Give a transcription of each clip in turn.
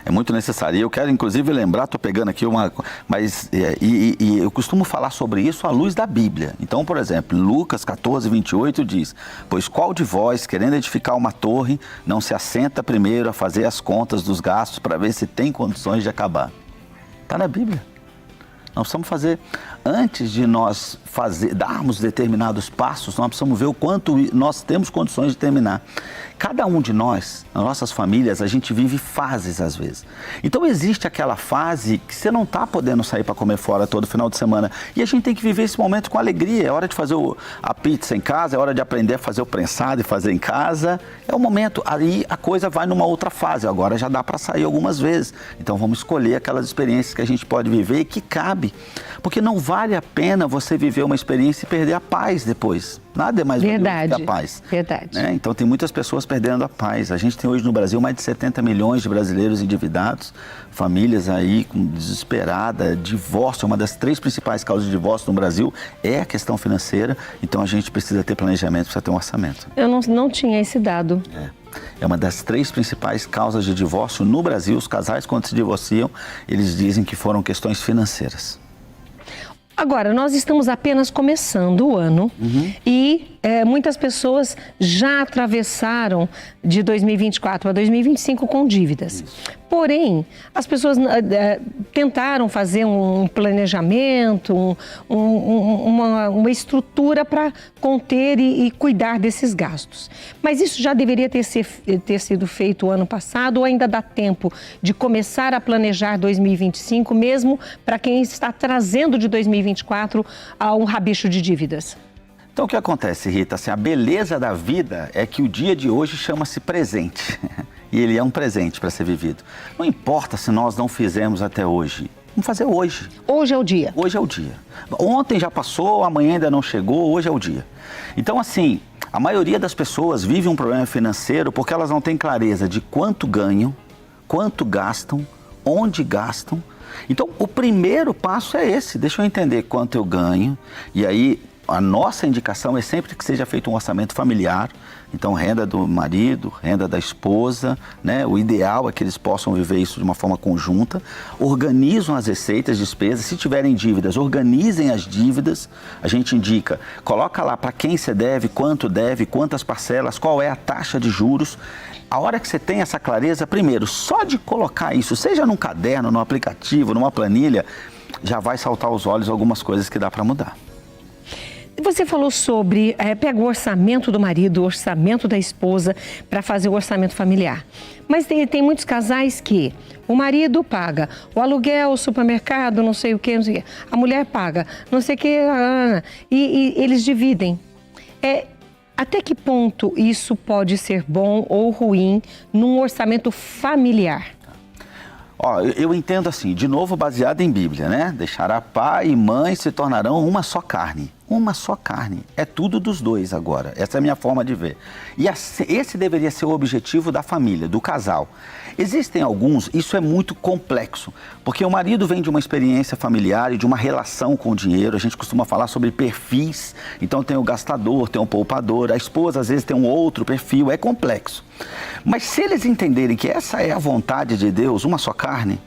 É muito necessário. E eu quero, inclusive, lembrar, estou pegando aqui uma... Mas, eu costumo falar sobre isso à luz da Bíblia. Então, por exemplo, Lucas 14, 28 diz: pois qual de vós, querendo edificar uma torre, não se assenta primeiro a fazer as contas dos gastos para ver se tem condições de acabar? Está na Bíblia. Nós precisamos fazer, antes de nós darmos determinados passos, nós precisamos ver o quanto nós temos condições de terminar. Cada um de nós, nas nossas famílias, a gente vive fases às vezes. Então existe aquela fase que você não está podendo sair para comer fora todo final de semana. E a gente tem que viver esse momento com alegria. É hora de fazer a pizza em casa, é hora de aprender a fazer o prensado e fazer em casa. É o momento, aí a coisa vai numa outra fase. Agora já dá para sair algumas vezes. Então vamos escolher aquelas experiências que a gente pode viver e que cabe. Porque não vale a pena você viver uma experiência e perder a paz depois. Nada é mais valioso que a paz. Verdade. Né? Então tem muitas pessoas perdendo a paz. A gente tem hoje no Brasil mais de 70 milhões de brasileiros endividados, famílias aí desesperada, divórcio, uma das 3 principais causas de divórcio no Brasil é a questão financeira. Então a gente precisa ter planejamento, precisa ter um orçamento. Eu não tinha esse dado. É uma das 3 principais causas de divórcio no Brasil. Os casais, quando se divorciam, eles dizem que foram questões financeiras. Agora, nós estamos apenas começando o ano e muitas pessoas já atravessaram de 2024 a 2025 com dívidas. Porém, as pessoas tentaram fazer um planejamento, uma estrutura para conter e cuidar desses gastos. Mas isso já deveria ter sido feito o ano passado ou ainda dá tempo de começar a planejar 2025, mesmo para quem está trazendo de 2024 a um rabicho de dívidas? Então o que acontece, Rita? Assim, a beleza da vida é que o dia de hoje chama-se presente. E ele é um presente para ser vivido. Não importa se nós não fizemos até hoje. Vamos fazer hoje. Hoje é o dia. Hoje é o dia. Ontem já passou, amanhã ainda não chegou, hoje é o dia. Então, assim, a maioria das pessoas vive um problema financeiro porque elas não têm clareza de quanto ganham, quanto gastam, onde gastam. Então, o primeiro passo é esse. Deixa eu entender quanto eu ganho. E aí, a nossa indicação é sempre que seja feito um orçamento familiar. Então, renda do marido, renda da esposa, né? O ideal é que eles possam viver isso de uma forma conjunta. Organizam as receitas, despesas. Se tiverem dívidas, organizem as dívidas. A gente indica, coloca lá para quem você deve, quantas parcelas, qual é a taxa de juros. A hora que você tem essa clareza, primeiro, só de colocar isso, seja num caderno, num aplicativo, numa planilha, já vai saltar aos olhos algumas coisas que dá para mudar. Você falou sobre, pega o orçamento do marido, o orçamento da esposa para fazer o orçamento familiar. Mas tem muitos casais que o marido paga o aluguel, o supermercado, não sei o que, a mulher paga, não sei o que, e eles dividem. Até que ponto isso pode ser bom ou ruim num orçamento familiar? Ó, eu entendo assim, de novo baseado em Bíblia, né? Deixará pai e mãe se tornarão uma só carne. Uma só carne. É tudo dos dois agora. Essa é a minha forma de ver. E esse deveria ser o objetivo da família, do casal. Existem alguns, isso é muito complexo, porque o marido vem de uma experiência familiar e de uma relação com o dinheiro. A gente costuma falar sobre perfis. Então tem o gastador, tem o poupador. A esposa às vezes tem um outro perfil. É complexo. Mas se eles entenderem que essa é a vontade de Deus, uma só carne,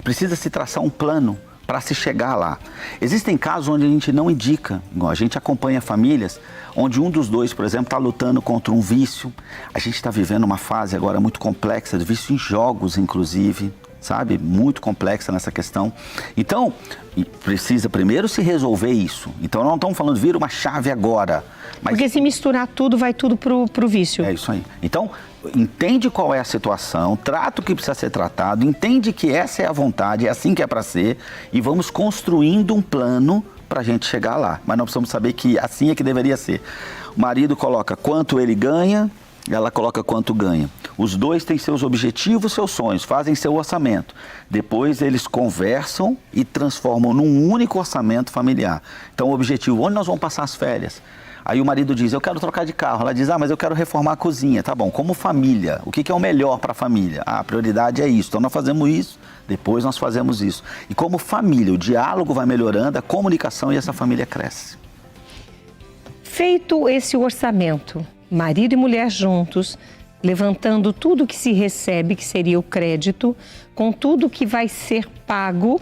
precisa se traçar um plano para se chegar lá. Existem casos onde a gente não indica, a gente acompanha famílias onde um dos dois, por exemplo, está lutando contra um vício. A gente está vivendo uma fase agora muito complexa, de vício em jogos, inclusive, sabe? Muito complexa nessa questão. Então, precisa primeiro se resolver isso. Então, não estamos falando de vir uma chave agora. Mas... Porque se misturar tudo, vai tudo pro vício. É isso aí. Então, entende qual é a situação, trata o que precisa ser tratado, entende que essa é a vontade, é assim que é para ser, e vamos construindo um plano para a gente chegar lá. Mas nós precisamos saber que assim é que deveria ser. O marido coloca quanto ele ganha, ela coloca quanto ganha. Os dois têm seus objetivos, seus sonhos, fazem seu orçamento. Depois eles conversam e transformam num único orçamento familiar. Então o objetivo, onde nós vamos passar as férias? Aí o marido diz, eu quero trocar de carro. Ela diz, mas eu quero reformar a cozinha. Tá bom, como família, o que é o melhor para a família? A prioridade é isso, então nós fazemos isso, depois nós fazemos isso. E como família, o diálogo vai melhorando, a comunicação e essa família cresce. Feito esse orçamento, marido e mulher juntos, levantando tudo que se recebe, que seria o crédito, com tudo que vai ser pago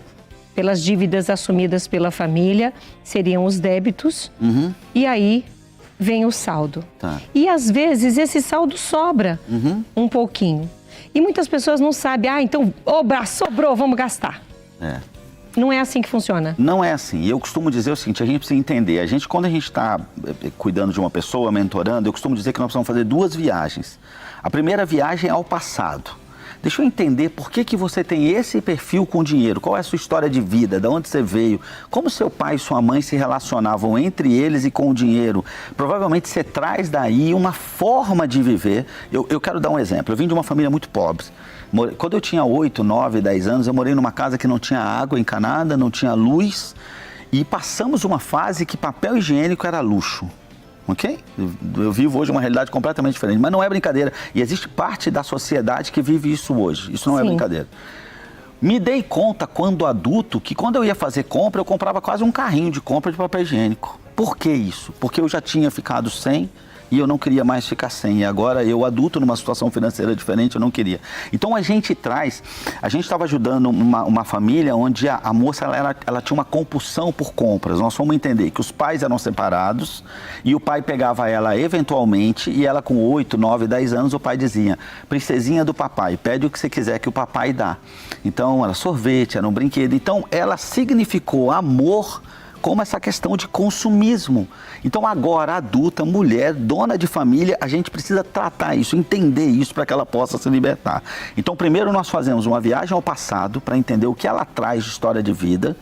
pelas dívidas assumidas pela família, seriam os débitos, e aí vem o saldo. Tá. E às vezes esse saldo sobra um pouquinho. E muitas pessoas não sabem, então, sobrou, vamos gastar. Não é assim que funciona. Não é assim. E eu costumo dizer o seguinte, a gente precisa entender. Quando a gente está cuidando de uma pessoa, mentorando, eu costumo dizer que nós precisamos fazer 2 viagens. A primeira viagem é ao passado. Deixa eu entender por que você tem esse perfil com dinheiro, qual é a sua história de vida, de onde você veio, como seu pai e sua mãe se relacionavam entre eles e com o dinheiro. Provavelmente você traz daí uma forma de viver. Eu quero dar um exemplo, eu vim de uma família muito pobre. Quando eu tinha 8, 9, 10 anos, eu morei numa casa que não tinha água encanada, não tinha luz, e passamos uma fase que papel higiênico era luxo. Ok? Eu vivo hoje uma realidade completamente diferente, mas não é brincadeira. E existe parte da sociedade que vive isso hoje. Isso não é brincadeira. Me dei conta, quando adulto, que quando eu ia fazer compra, eu comprava quase um carrinho de compra de papel higiênico. Por que isso? Porque eu já tinha ficado sem e eu não queria mais ficar sem. E agora eu, adulto, numa situação financeira diferente, eu não queria. Então a gente estava ajudando uma família onde a moça ela tinha uma compulsão por compras. Nós fomos entender que os pais eram separados e o pai pegava ela eventualmente e ela com 8, 9, 10 anos, o pai dizia: princesinha do papai, pede o que você quiser que o papai dá. Então era sorvete, era um brinquedo. Então ela significou amor como essa questão de consumismo. Então agora, adulta, mulher, dona de família, a gente precisa tratar isso, entender isso para que ela possa se libertar. Então primeiro nós fazemos uma viagem ao passado para entender o que ela traz de história de vida,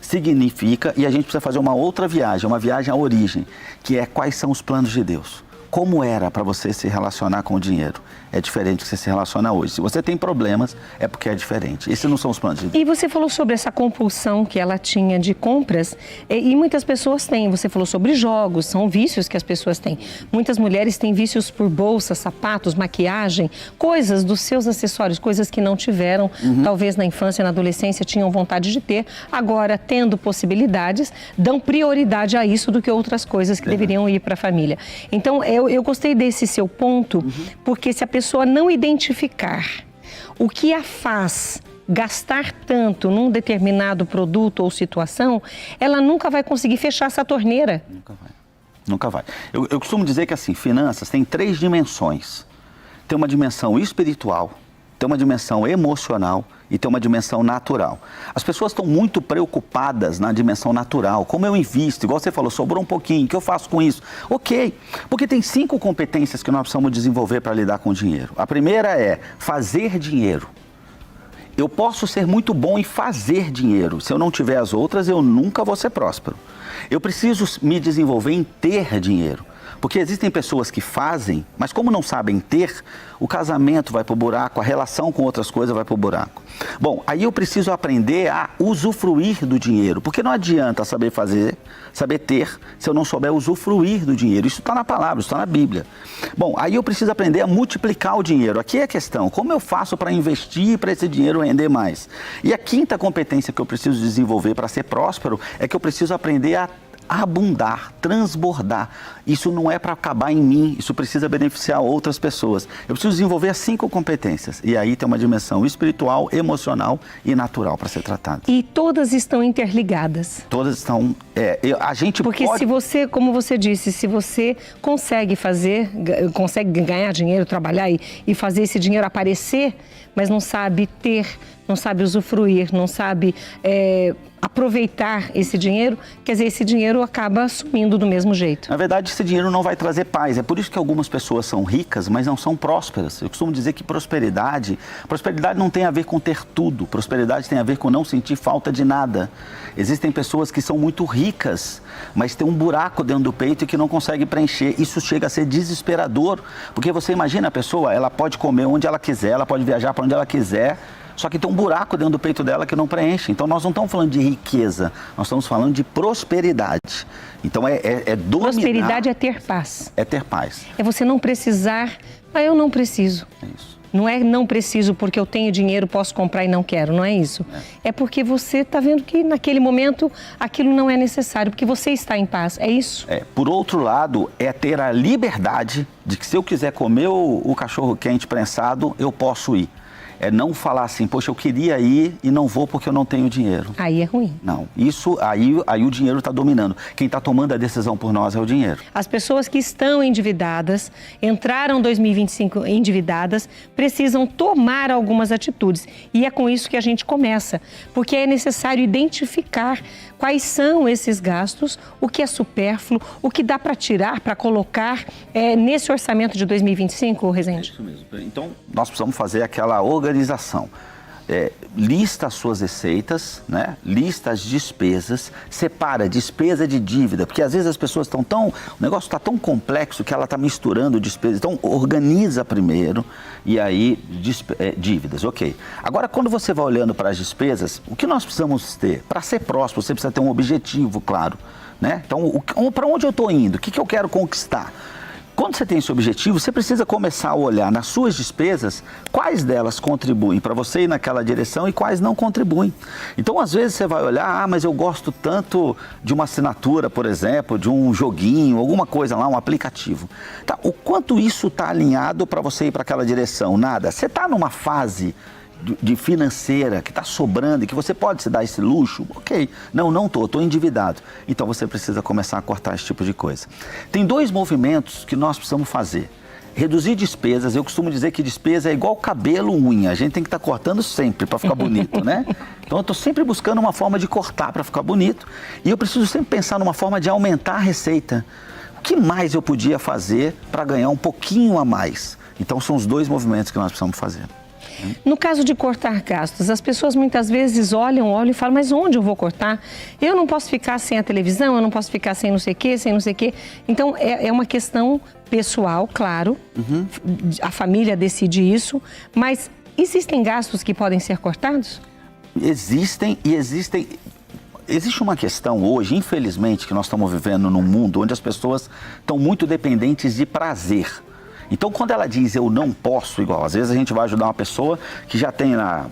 significa, e a gente precisa fazer uma outra viagem, uma viagem à origem, que é quais são os planos de Deus. Como era para você se relacionar com o dinheiro? É diferente do que você se relaciona hoje. Se você tem problemas, é porque é diferente. Esses não são os planos de Deus. E você falou sobre essa compulsão que ela tinha de compras, e muitas pessoas têm. Você falou sobre jogos, são vícios que as pessoas têm. Muitas mulheres têm vícios por bolsas, sapatos, maquiagem, coisas dos seus acessórios, coisas que não tiveram, talvez na infância, na adolescência, tinham vontade de ter. Agora, tendo possibilidades, dão prioridade a isso do que outras coisas que deveriam ir para a família. Então, eu gostei desse seu ponto, porque se a pessoa não identificar o que a faz gastar tanto num determinado produto ou situação, ela nunca vai conseguir fechar essa torneira. Nunca vai. Nunca vai. Eu costumo dizer que assim, finanças tem 3 dimensões. Tem uma dimensão espiritual, tem uma dimensão emocional e tem uma dimensão natural. As pessoas estão muito preocupadas na dimensão natural. Como eu invisto? Igual você falou, sobrou um pouquinho, o que eu faço com isso? Ok, porque tem 5 competências que nós precisamos desenvolver para lidar com o dinheiro. A primeira é fazer dinheiro. Eu posso ser muito bom em fazer dinheiro. Se eu não tiver as outras, eu nunca vou ser próspero. Eu preciso me desenvolver em ter dinheiro. Porque existem pessoas que fazem, mas como não sabem ter, o casamento vai para o buraco, a relação com outras coisas vai para o buraco. Bom, aí eu preciso aprender a usufruir do dinheiro, porque não adianta saber fazer, saber ter, se eu não souber usufruir do dinheiro. Isso está na palavra, isso está na Bíblia. Bom, aí eu preciso aprender a multiplicar o dinheiro. Aqui é a questão, como eu faço para investir para esse dinheiro render mais? E a 5ª competência que eu preciso desenvolver para ser próspero é que eu preciso aprender a abundar, transbordar. Isso não é para acabar em mim, isso precisa beneficiar outras pessoas. Eu preciso desenvolver as 5 competências. E aí tem uma dimensão espiritual, emocional e natural para ser tratada. E todas estão interligadas. Todas estão... a gente Porque pode... se você, como você disse, se você consegue ganhar dinheiro, trabalhar e fazer esse dinheiro aparecer, mas não sabe ter, não sabe usufruir, não sabe aproveitar esse dinheiro, quer dizer, esse dinheiro acaba sumindo do mesmo jeito. Na verdade, esse dinheiro não vai trazer paz. É por isso que algumas pessoas são ricas, mas não são prósperas. Eu costumo dizer que prosperidade não tem a ver com ter tudo. Prosperidade tem a ver com não sentir falta de nada. Existem pessoas que são muito ricas, mas tem um buraco dentro do peito e que não consegue preencher. Isso chega a ser desesperador, porque você imagina a pessoa, ela pode comer onde ela quiser, ela pode viajar para onde ela quiser, só que tem um buraco dentro do peito dela que não preenche. Então nós não estamos falando de riqueza, nós estamos falando de prosperidade. Então é dominar. Prosperidade é ter paz. É ter paz. É você não precisar, eu não preciso. É isso. Não é não preciso porque eu tenho dinheiro, posso comprar e não quero, não é isso. É porque você está vendo que naquele momento aquilo não é necessário, porque você está em paz, é isso? Por outro lado, é ter a liberdade de que se eu quiser comer o cachorro quente prensado, eu posso ir. É não falar assim, poxa, eu queria ir e não vou porque eu não tenho dinheiro. Aí é ruim. Não, isso aí o dinheiro está dominando. Quem está tomando a decisão por nós é o dinheiro. As pessoas que estão endividadas, entraram 2025 endividadas, precisam tomar algumas atitudes. E é com isso que a gente começa, porque é necessário identificar quais são esses gastos, o que é supérfluo, o que dá para tirar, para colocar nesse orçamento de 2025, Rezende? É isso mesmo. Então, nós precisamos fazer aquela organização. Lista as suas receitas, né? Lista as despesas, separa despesa de dívida, porque às vezes as pessoas estão o negócio está tão complexo que ela está misturando despesas. Então, organiza primeiro e aí dívidas, ok. Agora, quando você vai olhando para as despesas, o que nós precisamos ter? Para ser próximo, você precisa ter um objetivo, claro, né? Então, para onde eu estou indo? O que eu quero conquistar? Quando você tem esse objetivo, você precisa começar a olhar nas suas despesas quais delas contribuem para você ir naquela direção e quais não contribuem. Então, às vezes, você vai olhar, mas eu gosto tanto de uma assinatura, por exemplo, de um joguinho, alguma coisa lá, um aplicativo. Tá, o quanto isso está alinhado para você ir para aquela direção? Nada. Você está numa fase de financeira que está sobrando e que você pode se dar esse luxo, ok. Não estou endividado. Então você precisa começar a cortar esse tipo de coisa. Tem 2 movimentos que nós precisamos fazer. Reduzir despesas, eu costumo dizer que despesa é igual cabelo, unha, a gente tem que estar cortando sempre para ficar bonito, né? Então eu estou sempre buscando uma forma de cortar para ficar bonito e eu preciso sempre pensar numa forma de aumentar a receita. O que mais eu podia fazer para ganhar um pouquinho a mais? Então são os 2 movimentos que nós precisamos fazer. No caso de cortar gastos, as pessoas muitas vezes olham e falam, mas onde eu vou cortar? Eu não posso ficar sem a televisão, eu não posso ficar sem não sei o quê, sem não sei o quê. Então, é uma questão pessoal, claro, a família decide isso, mas existem gastos que podem ser cortados? Existem. Existe uma questão hoje, infelizmente, que nós estamos vivendo num mundo onde as pessoas estão muito dependentes de prazer. Então, quando ela diz eu não posso, igual, às vezes a gente vai ajudar uma pessoa que já tem lá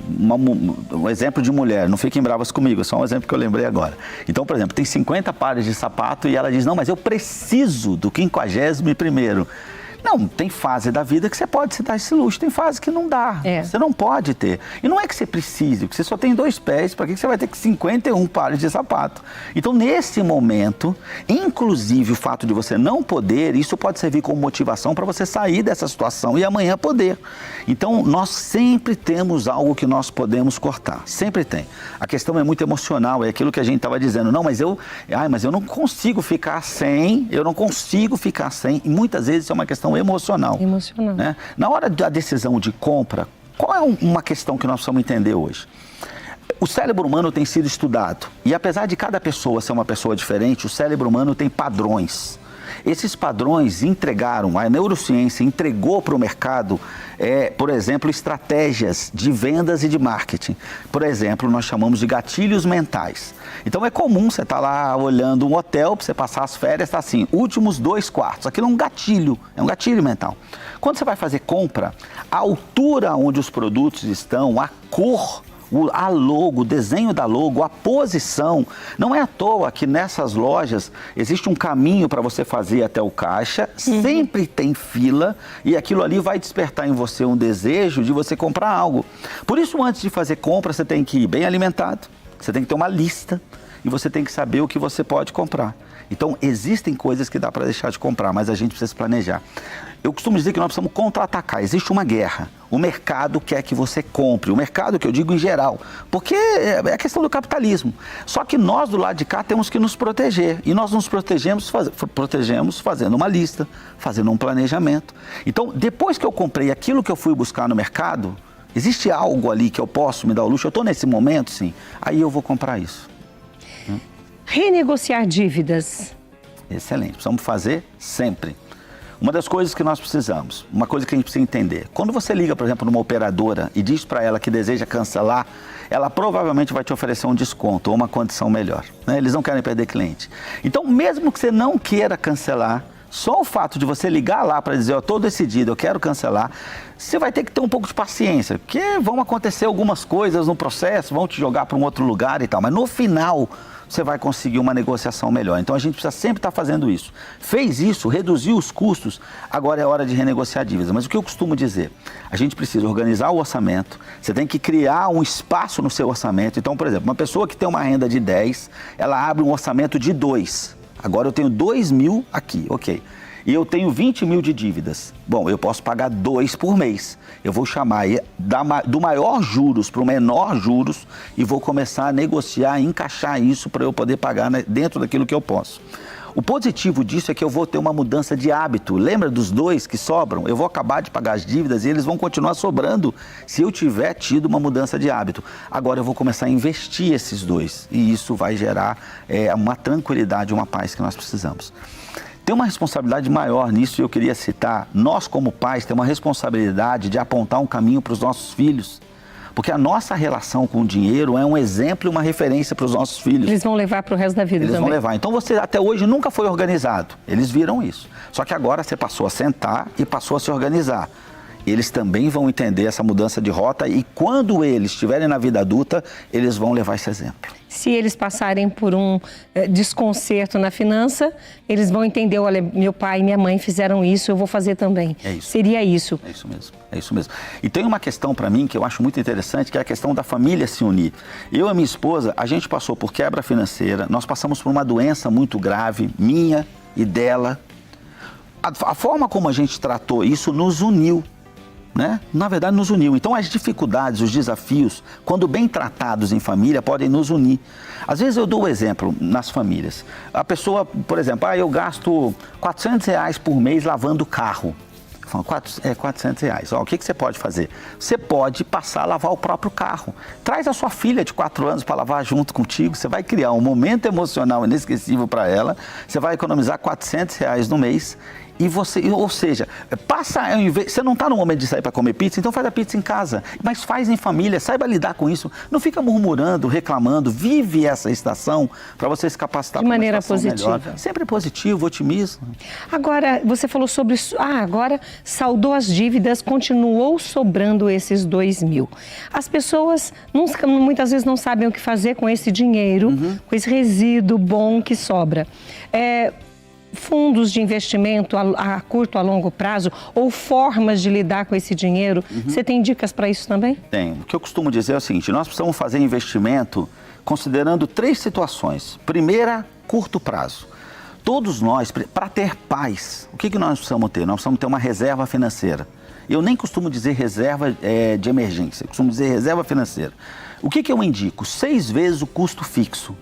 um exemplo de mulher, não fiquem bravas comigo, é só um exemplo que eu lembrei agora. Então, por exemplo, tem 50 pares de sapato e ela diz, não, mas eu preciso do 51º. Não, tem fase da vida que você pode se dar esse luxo, tem fase que não dá, você não pode ter. E não é que você precise, porque você só tem 2 pés, para que você vai ter 51 pares de sapato? Então, nesse momento, inclusive o fato de você não poder, isso pode servir como motivação para você sair dessa situação e amanhã poder. Então, nós sempre temos algo que nós podemos cortar, sempre tem. A questão é muito emocional, é aquilo que a gente estava dizendo, não, mas eu não consigo ficar sem, e muitas vezes isso é uma questão emocional. Né? Na hora da decisão de compra, qual é uma questão que nós precisamos entender hoje? O cérebro humano tem sido estudado e apesar de cada pessoa ser uma pessoa diferente, o cérebro humano tem padrões. Esses padrões a neurociência entregou para o mercado, por exemplo, estratégias de vendas e de marketing. Por exemplo, nós chamamos de gatilhos mentais. Então é comum você estar lá olhando um hotel, para você passar as férias, está assim, últimos 2 quartos. Aquilo é um gatilho mental. Quando você vai fazer compra, a altura onde os produtos estão, a cor, a logo, o desenho da logo, a posição. Não é à toa que nessas lojas existe um caminho para você fazer até o caixa, sempre tem fila e aquilo ali vai despertar em você um desejo de você comprar algo. Por isso, antes de fazer compra, você tem que ir bem alimentado, você tem que ter uma lista e você tem que saber o que você pode comprar. Então, existem coisas que dá para deixar de comprar, mas a gente precisa se planejar. Eu costumo dizer que nós precisamos contra-atacar. Existe uma guerra. O mercado quer que você compre. O mercado que eu digo em geral. Porque é a questão do capitalismo. Só que nós do lado de cá temos que nos proteger. E nós nos protegemos fazendo uma lista, fazendo um planejamento. Então, depois que eu comprei aquilo que eu fui buscar no mercado, existe algo ali que eu posso me dar o luxo? Eu estou nesse momento, sim. Aí eu vou comprar isso. Renegociar dívidas. Excelente. Precisamos fazer sempre. Uma das coisas que nós precisamos, uma coisa que a gente precisa entender, quando você liga, por exemplo, numa operadora e diz para ela que deseja cancelar, ela provavelmente vai te oferecer um desconto ou uma condição melhor, né? Eles não querem perder cliente. Então, mesmo que você não queira cancelar, Só o fato de você ligar lá para dizer, eu estou decidido, eu quero cancelar, você vai ter que ter um pouco de paciência, porque vão acontecer algumas coisas no processo, vão te jogar para um outro lugar e tal, mas no final você vai conseguir uma negociação melhor. Então a gente precisa sempre estar fazendo isso. Fez isso, reduziu os custos, agora é hora de renegociar dívidas. Mas o que eu costumo dizer? A gente precisa organizar o orçamento, você tem que criar um espaço no seu orçamento. Então, por exemplo, uma pessoa que tem uma renda de 10, ela abre um orçamento de 2. Agora eu tenho 2 mil aqui, ok. E eu tenho 20 mil de dívidas. Bom, eu posso pagar 2 por mês. Eu vou chamar do maior juros para o menor juros e vou começar a negociar, encaixar isso para eu poder pagar dentro daquilo que eu posso. O positivo disso é que eu vou ter uma mudança de hábito. Lembra dos 2 que sobram? Eu vou acabar de pagar as dívidas e eles vão continuar sobrando se eu tiver tido uma mudança de hábito. Agora eu vou começar a investir esses 2 e isso vai gerar uma tranquilidade, uma paz que nós precisamos. Tem uma responsabilidade maior nisso e eu queria citar, nós como pais temos uma responsabilidade de apontar um caminho para os nossos filhos. Porque a nossa relação com o dinheiro é um exemplo e uma referência para os nossos filhos. Eles vão levar para o resto da vida também. Eles vão levar. Então você até hoje nunca foi organizado. Eles viram isso. Só que agora você passou a sentar e passou a se organizar. Eles também vão entender essa mudança de rota e quando eles estiverem na vida adulta, eles vão levar esse exemplo. Se eles passarem por um desconcerto na finança, eles vão entender, olha, meu pai e minha mãe fizeram isso, eu vou fazer também. É isso. Seria isso. É isso mesmo, é isso mesmo. E tem uma questão para mim que eu acho muito interessante, que é a questão da família se unir. Eu e minha esposa, a gente passou por quebra financeira, nós passamos por uma doença muito grave, minha e dela. A forma como a gente tratou isso nos uniu. Né? Na verdade nos uniu. Então as dificuldades, os desafios, quando bem tratados em família, podem nos unir. Às vezes eu dou um exemplo nas famílias. A pessoa, por exemplo, eu gasto R$400 por mês lavando o carro. Eu falo, R$400. O que você pode fazer? Você pode passar a lavar o próprio carro. Traz a sua filha de 4 anos para lavar junto contigo. Você vai criar um momento emocional inesquecível para ela. Você vai economizar R$400 no mês. E você, ou seja, você não está no momento de sair para comer pizza, então faz a pizza em casa, mas faz em família, saiba lidar com isso, não fica murmurando, reclamando, vive essa estação para você se capacitar de maneira positiva. Melhor. Sempre positivo, otimismo. Agora, você falou sobre, agora saldou as dívidas, continuou sobrando esses 2 mil. As pessoas muitas vezes não sabem o que fazer com esse dinheiro, com esse resíduo bom que sobra. Fundos de investimento a curto, a longo prazo ou formas de lidar com esse dinheiro, você tem dicas para isso também? Tem. O que eu costumo dizer é o seguinte, nós precisamos fazer investimento considerando 3 situações. Primeira, curto prazo. Todos nós, para ter paz, o que nós precisamos ter? Nós precisamos ter uma reserva financeira. Eu nem costumo dizer reserva de emergência, eu costumo dizer reserva financeira. O que eu indico? 6 vezes o custo fixo.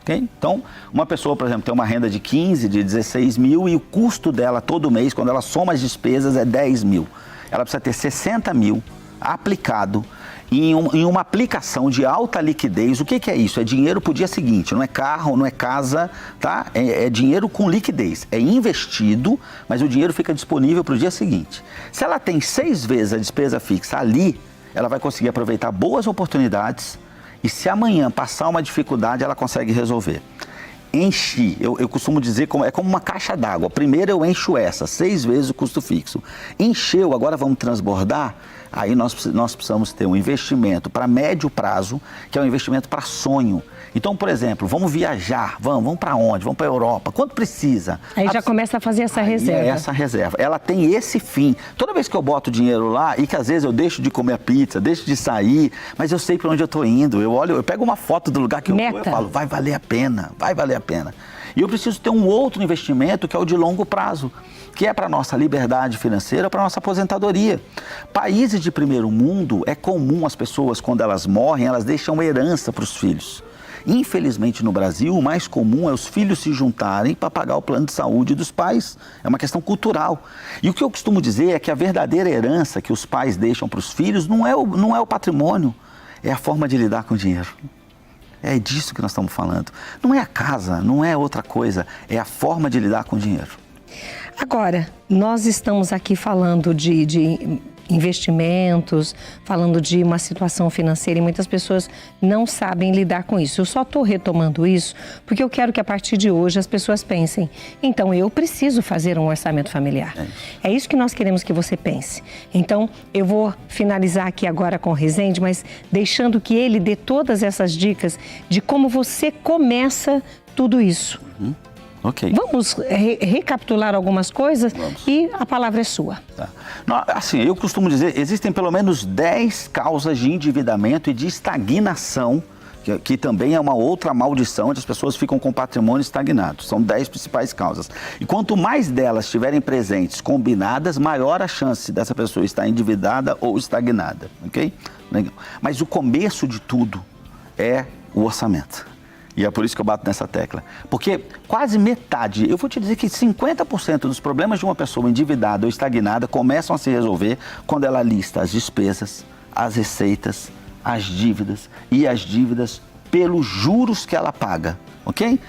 Okay? Então, uma pessoa, por exemplo, tem uma renda de 15, de 16 mil e o custo dela todo mês, quando ela soma as despesas, é 10 mil. Ela precisa ter 60 mil aplicado em uma aplicação de alta liquidez. O que é isso? É dinheiro para o dia seguinte, não é carro, não é casa, tá? É dinheiro com liquidez. É investido, mas o dinheiro fica disponível para o dia seguinte. Se ela tem 6 vezes a despesa fixa ali, ela vai conseguir aproveitar boas oportunidades. E se amanhã passar uma dificuldade, ela consegue resolver. Enchi, eu costumo dizer, é como uma caixa d'água. Primeiro eu encho 6 vezes o custo fixo. Encheu, agora vamos transbordar? Aí nós precisamos ter um investimento para médio prazo, que é um investimento para sonho. Então, por exemplo, vamos viajar, vamos para onde? Vamos para a Europa, quanto precisa? Aí já começa a fazer essa reserva. É essa reserva, ela tem esse fim. Toda vez que eu boto dinheiro lá e que às vezes eu deixo de comer a pizza, deixo de sair, mas eu sei para onde eu estou indo, eu pego uma foto do lugar que eu estou e falo, vai valer a pena, vai valer a pena. E eu preciso ter um outro investimento que é o de longo prazo, que é para a nossa liberdade financeira, para a nossa aposentadoria. Países de primeiro mundo, é comum as pessoas, quando elas morrem, elas deixam herança para os filhos. Infelizmente, no Brasil, o mais comum é os filhos se juntarem para pagar o plano de saúde dos pais. É uma questão cultural. E o que eu costumo dizer é que a verdadeira herança que os pais deixam para os filhos não é o patrimônio, é a forma de lidar com o dinheiro. É disso que nós estamos falando. Não é a casa, não é outra coisa, é a forma de lidar com o dinheiro. Agora, nós estamos aqui falando de investimentos, falando de uma situação financeira, e muitas pessoas não sabem lidar com isso. Eu só estou retomando isso porque eu quero que a partir de hoje as pessoas pensem, então eu preciso fazer um orçamento familiar. É isso que nós queremos que você pense. Então eu vou finalizar aqui agora com o Rezende, mas deixando que ele dê todas essas dicas de como você começa tudo isso. Ok. Vamos recapitular algumas coisas. Vamos. E a palavra é sua. Tá. Não, assim, eu costumo dizer, existem pelo menos 10 causas de endividamento e de estagnação, que também é uma outra maldição, onde as pessoas ficam com patrimônio estagnado. São 10 principais causas. E quanto mais delas estiverem presentes, combinadas, maior a chance dessa pessoa estar endividada ou estagnada, ok? Legal. Mas o começo de tudo é o orçamento. E é por isso que eu bato nessa tecla. Porque quase metade, eu vou te dizer que 50% dos problemas de uma pessoa endividada ou estagnada começam a se resolver quando ela lista as despesas, as receitas, as dívidas e as dívidas pelos juros que ela paga, ok?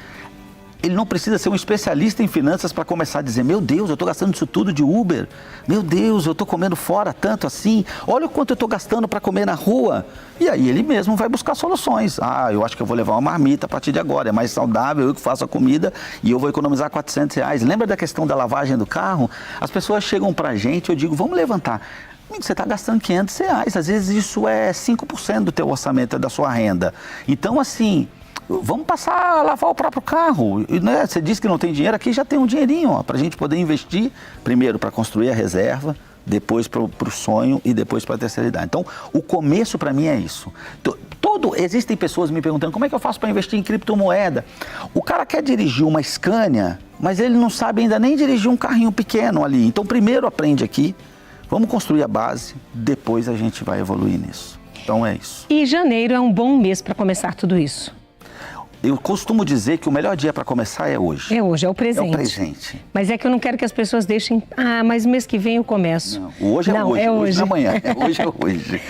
Ele não precisa ser um especialista em finanças para começar a dizer, meu Deus, eu estou gastando isso tudo de Uber, meu Deus, eu estou comendo fora tanto assim, olha o quanto eu estou gastando para comer na rua. E aí ele mesmo vai buscar soluções. Ah, eu acho que eu vou levar uma marmita a partir de agora, é mais saudável, eu que faço a comida e eu vou economizar R$400. Lembra da questão da lavagem do carro? As pessoas chegam para a gente, eu digo, vamos levantar. Você está gastando R$500, às vezes isso é 5% do teu orçamento, da sua renda. Então, assim, vamos passar a lavar o próprio carro. E, né, você disse que não tem dinheiro, aqui já tem um dinheirinho para a gente poder investir, primeiro para construir a reserva, depois para o sonho e depois para a terceira idade. Então, o começo para mim é isso. Existem pessoas me perguntando, como é que eu faço para investir em criptomoeda? O cara quer dirigir uma Scania, mas ele não sabe ainda nem dirigir um carrinho pequeno ali. Então, primeiro aprende aqui, vamos construir a base, depois a gente vai evoluir nisso. Então, é isso. E janeiro é um bom mês para começar tudo isso. Eu costumo dizer que o melhor dia para começar é hoje. É hoje, é o presente. É o presente. Mas é que eu não quero que as pessoas deixem, mas mês que vem eu começo. Não, hoje é não, hoje. É hoje. Hoje não é amanhã. Hoje é hoje.